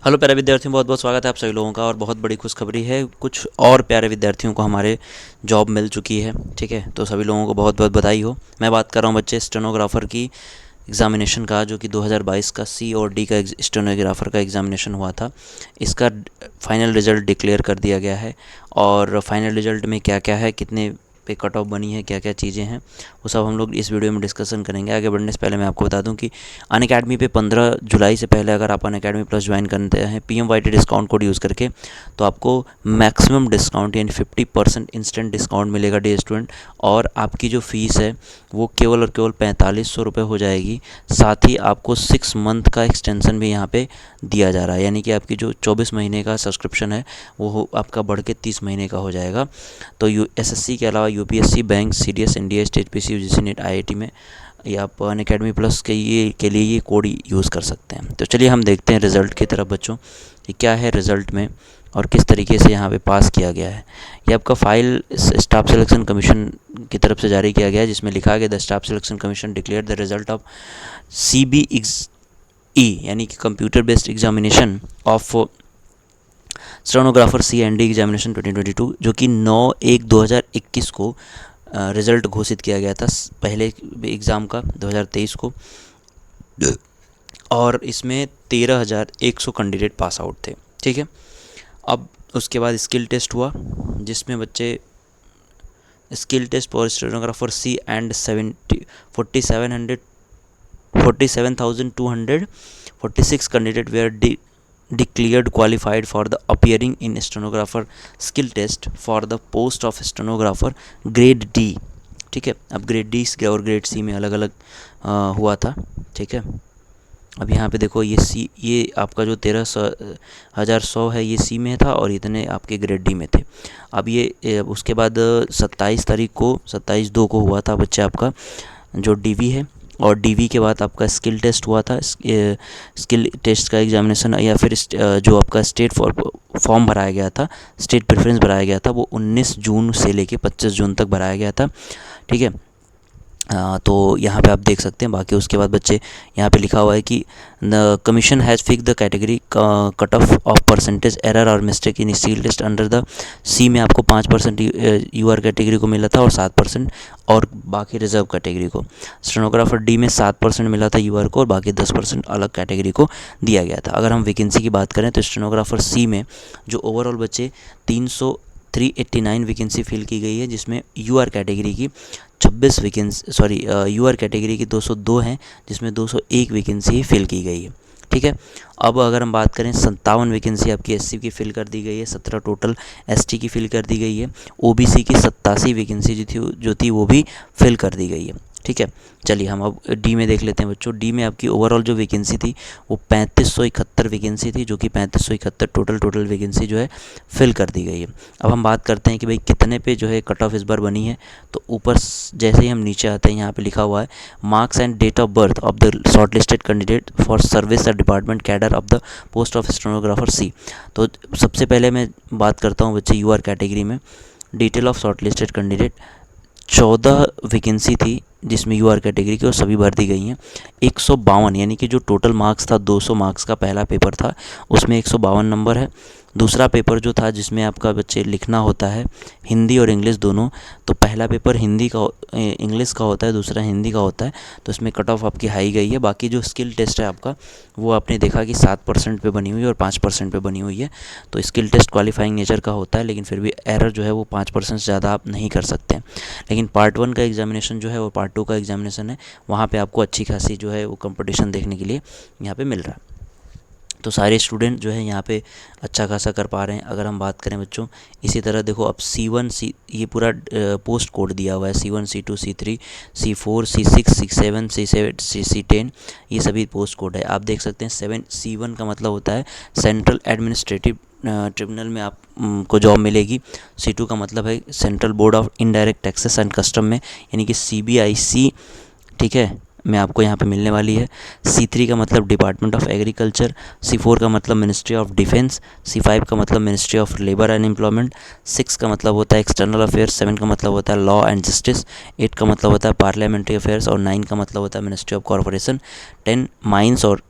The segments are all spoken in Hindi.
हेलो प्यारे विद्यार्थियों, बहुत बहुत स्वागत है आप सभी लोगों का। और बहुत बड़ी खुशखबरी है, कुछ और प्यारे विद्यार्थियों को हमारे जॉब मिल चुकी है। ठीक है, तो सभी लोगों को बहुत बहुत बधाई हो। मैं बात कर रहा हूँ बच्चे स्टेनोग्राफ़र की एग्ज़ामिनेशन का, जो कि 2022 का सी और डी का स्टेनोग्राफ़र का एग्ज़ामिनेशन हुआ था। इसका फाइनल रिज़ल्ट डिक्लेयर कर दिया गया है। और फाइनल रिज़ल्ट में क्या क्या है, कितने पे कट ऑफ बनी है, क्या क्या चीज़ें हैं, वो सब हम लोग इस वीडियो में डिस्कशन करेंगे। आगे बढ़ने से पहले मैं आपको बता दूं कि अनअकैडमी पे 15 जुलाई से पहले अगर आप अनअकैडमी प्लस ज्वाइन करते हैं PMYT डिस्काउंट कोड यूज़ करके, तो आपको मैक्सिमम डिस्काउंट यानी 50% इंस्टेंट डिस्काउंट मिलेगा डे स्टूडेंट। और आपकी जो फ़ीस है वो केवल और केवल 4500 रुपये हो जाएगी। साथ ही आपको 6 मंथ का एक्सटेंशन भी यहाँ पे दिया जा रहा है, यानी कि आपकी जो 24 महीने का सब्सक्रिप्शन है वो आपका बढ़ के 30 महीने का हो जाएगा। तो SSC के अलावा UPSC, bank, CDS, NDA, state PC, UGC, net, IIT में या आप अनअकैडमी प्लस के लिए ये कोड यूज़ कर सकते हैं। तो चलिए हम देखते हैं रिज़ल्ट की तरफ बच्चों, कि क्या है रिज़ल्ट में और किस तरीके से यहाँ पे पास किया गया है। ये आपका फाइल स्टाफ सिलेक्शन कमीशन की तरफ से जारी किया गया है, जिसमें लिखा गया the staff selection commission declare the result of CBE यानी कि computer based examination of stenographer C&D examination 2022, जो कि 9/1/2021 को रिज़ल्ट घोषित किया गया था, पहले एग्ज़ाम का 2023 को। और इसमें 13,100 कैंडिडेट पास आउट थे। ठीक है, अब उसके बाद स्किल टेस्ट हुआ, जिसमें बच्चे skill test for stenographer C and 47,246 candidate were declared qualified for the appearing in stenographer skill test for the post of stenographer grade D। ठीक है, अब ग्रेड डी और ग्रेड सी में अलग अलग हुआ था। ठीक है, अब यहाँ पे देखो ये आपका जो 13,100 है ये सी में था और इतने आपके ग्रेड डी में थे। अब ये उसके बाद 27/2 को हुआ था बच्चे आपका जो डीवी है। और डीवी के बाद आपका स्किल टेस्ट हुआ था। स्किल टेस्ट का एग्जामिनेशन या फिर जो आपका स्टेट फॉर्म भराया गया था, स्टेट प्रेफरेंस भराया गया था, वो 19 जून से लेके 25 जून तक भराया गया था। ठीक है, तो यहाँ पे आप देख सकते हैं। बाकी उसके बाद बच्चे यहाँ पे लिखा हुआ है कि the commission has fix the category cut off percentage error और mistake in skill test under the C में आपको 5% UR कैटेगरी को मिला था और 7% और बाकी रिजर्व कैटेगरी को। स्टेनोग्राफर डी में 7% मिला था UR को और बाकी 10% अलग कैटेगरी को दिया गया था। अगर हम वैकेंसी की बात करें तो स्टेनोग्राफर सी में जो ओवरऑल बच्चे 389 वैकेंसी फिल की गई है, जिसमें UR कैटेगरी की 26 वैकेंसी UR कैटेगरी की 202 हैं, जिसमें 201 वैकेंसी फिल की गई है। ठीक है, अब अगर हम बात करें 57 वैकेंसी आपकी SC की फ़िल कर दी गई है, 17 टोटल ST की फ़िल कर दी गई है, OBC की 87 वैकेंसी जो थी वो भी फिल कर दी गई है। ठीक है, चलिए हम अब डी में देख लेते हैं बच्चों। डी में आपकी ओवरऑल जो वैकेंसी थी वो 3571 वैकेंसी थी, जो कि 3571 टोटल वैकेंसी जो है फिल कर दी गई है। अब हम बात करते हैं कि भाई कितने पे जो है कट ऑफ इस बार बनी है। तो ऊपर जैसे ही हम नीचे आते हैं यहाँ पे लिखा हुआ है marks and date of birth of the short listed candidate for service the department cadre of the post of stenographer C. तो सबसे पहले मैं बात करता हूँ बच्चे UR कैटेगरी में। Detail of short listed candidate 14 vacancy थी जिसमें UR कैटेगरी की, और सभी भर दी गई हैं। 152 यानी कि जो टोटल मार्क्स था 200 मार्क्स का पहला पेपर था, उसमें 152 नंबर है। दूसरा पेपर जो था जिसमें आपका बच्चे लिखना होता है हिंदी और इंग्लिश दोनों, तो पहला पेपर इंग्लिश का होता है, दूसरा हिंदी का होता है, तो इसमें कट ऑफ आपकी हाई गई है। बाकी जो स्किल टेस्ट है आपका वो आपने देखा कि 7% पे बनी हुई है और 5% पे बनी हुई है। तो स्किल टेस्ट क्वालिफाइंग नेचर का होता है, लेकिन फिर भी एरर जो है वो 5% से ज़्यादा आप नहीं कर सकते। लेकिन पार्ट 1 का एग्जामिनेशन जो है वो पार्ट 2 का एग्जामिनेशन है, वहाँ पे आपको अच्छी खासी जो है वो कंपटीशन देखने के लिए यहाँ पे मिल रहा है। तो सारे स्टूडेंट जो है यहाँ पे अच्छा खासा कर पा रहे हैं। अगर हम बात करें बच्चों, इसी तरह देखो अब C1 ये पूरा पोस्ट कोड दिया हुआ है, C1 C2 C3 C4 C6 C7 C7 C10, ये सभी पोस्ट कोड है। आप देख सकते हैं C1 का मतलब होता है सेंट्रल एडमिनिस्ट्रेटिव ट्रिब्यूनल में आप को जॉब मिलेगी। C2 का मतलब है central board of indirect taxes and custom में, यानी कि CBIC, ठीक है, में आपको यहाँ पे मिलने वाली है। C3 का मतलब डिपार्टमेंट ऑफ एग्रीकल्चर, C4 का मतलब मिनिस्ट्री ऑफ डिफेंस, C5 का मतलब ministry of labour and employment, 6 का मतलब होता है एक्सटर्नल अफेयर्स, 7 का मतलब होता है लॉ एंड जस्टिस, 8 का मतलब होता है पार्लियामेंट्री अफेयर्स और 9 का मतलब होता है मिनिस्ट्री ऑफ कॉरपोरेशन, 10 माइंस और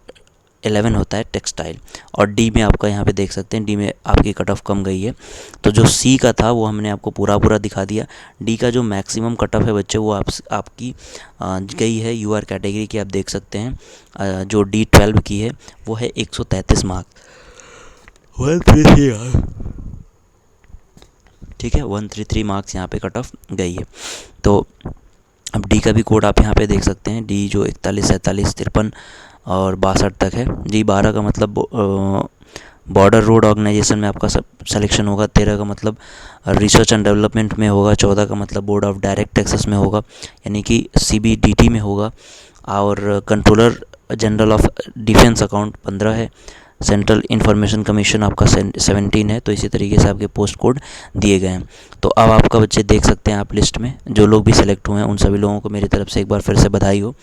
11 होता है टेक्सटाइल। और डी में आपका यहाँ पे देख सकते हैं, डी में आपकी कट ऑफ कम गई है। तो जो सी का था वो हमने आपको पूरा पूरा दिखा दिया। डी का जो मैक्सिमम कट ऑफ है बच्चे वो आपकी गई है यूआर कैटेगरी की, आप देख सकते हैं। जो D12 की है वो है 133 मार्क्स, 133, ठीक है, 133 मार्क्स यहाँ पे कट ऑफ गई है। तो अब डी का भी कोड आप यहाँ पे देख सकते हैं, डी जो 41, 47, 53 और 62 तक है। जी 12 का मतलब बॉर्डर रोड ऑर्गेनाइजेशन में आपका सब सिलेक्शन होगा। 13 का मतलब रिसर्च एंड डेवलपमेंट में होगा। 14 का मतलब बोर्ड ऑफ डायरेक्ट टैक्सेस में होगा, यानी कि CBDT में होगा। और controller general of defence account 15 है। सेंट्रल इंफॉर्मेशन कमीशन आपका 17 है। तो इसी तरीके से आपके पोस्ट कोड दिए गए हैं। तो अब आपका बच्चे देख सकते हैं आप लिस्ट में जो लोग भी सिलेक्ट हुए हैं उन सभी लोगों को मेरी तरफ से एक बार फिर से बधाई हो।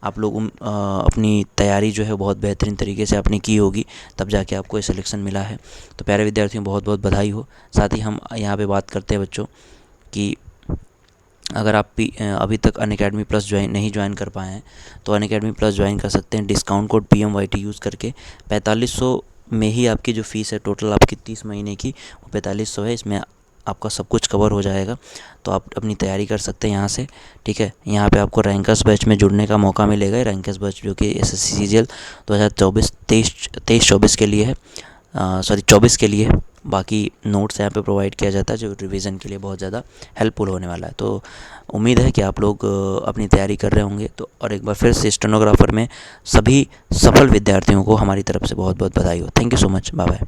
आप लोग अपनी तैयारी जो है बहुत बेहतरीन तरीके से आपने की होगी, तब जाके आपको ये सिलेक्शन मिला है। तो प्यारे विद्यार्थियों बहुत बहुत बधाई हो। साथ ही हम यहाँ पे बात करते हैं बच्चों कि अगर आप भी अभी तक अनअकैडमी प्लस नहीं ज्वाइन कर पाए हैं तो अनअकैडमी प्लस ज्वाइन कर सकते हैं डिस्काउंट कोड PMYT यूज़ करके। 4500 में ही आपकी जो फ़ीस है टोटल आपकी 30 महीने की वो 4500 है। इसमें आपका सब कुछ कवर हो जाएगा। तो आप अपनी तैयारी कर सकते हैं यहाँ से, ठीक है। यहाँ पे आपको रैंकर्स बैच में जुड़ने का मौका मिलेगा। रैंकर्स बैच जो कि SSC CGL 2023-24 के लिए है, सॉरी 24 के लिए। बाकी नोट्स यहाँ पे प्रोवाइड किया जाता है जो रिवीजन के लिए बहुत ज़्यादा हेल्पफुल होने वाला है। तो उम्मीद है कि आप लोग अपनी तैयारी कर रहे होंगे। तो और एक बार फिर से स्टेनोग्राफर में सभी सफल विद्यार्थियों को हमारी तरफ से बहुत बहुत बधाई हो। Thank you so much, bye bye.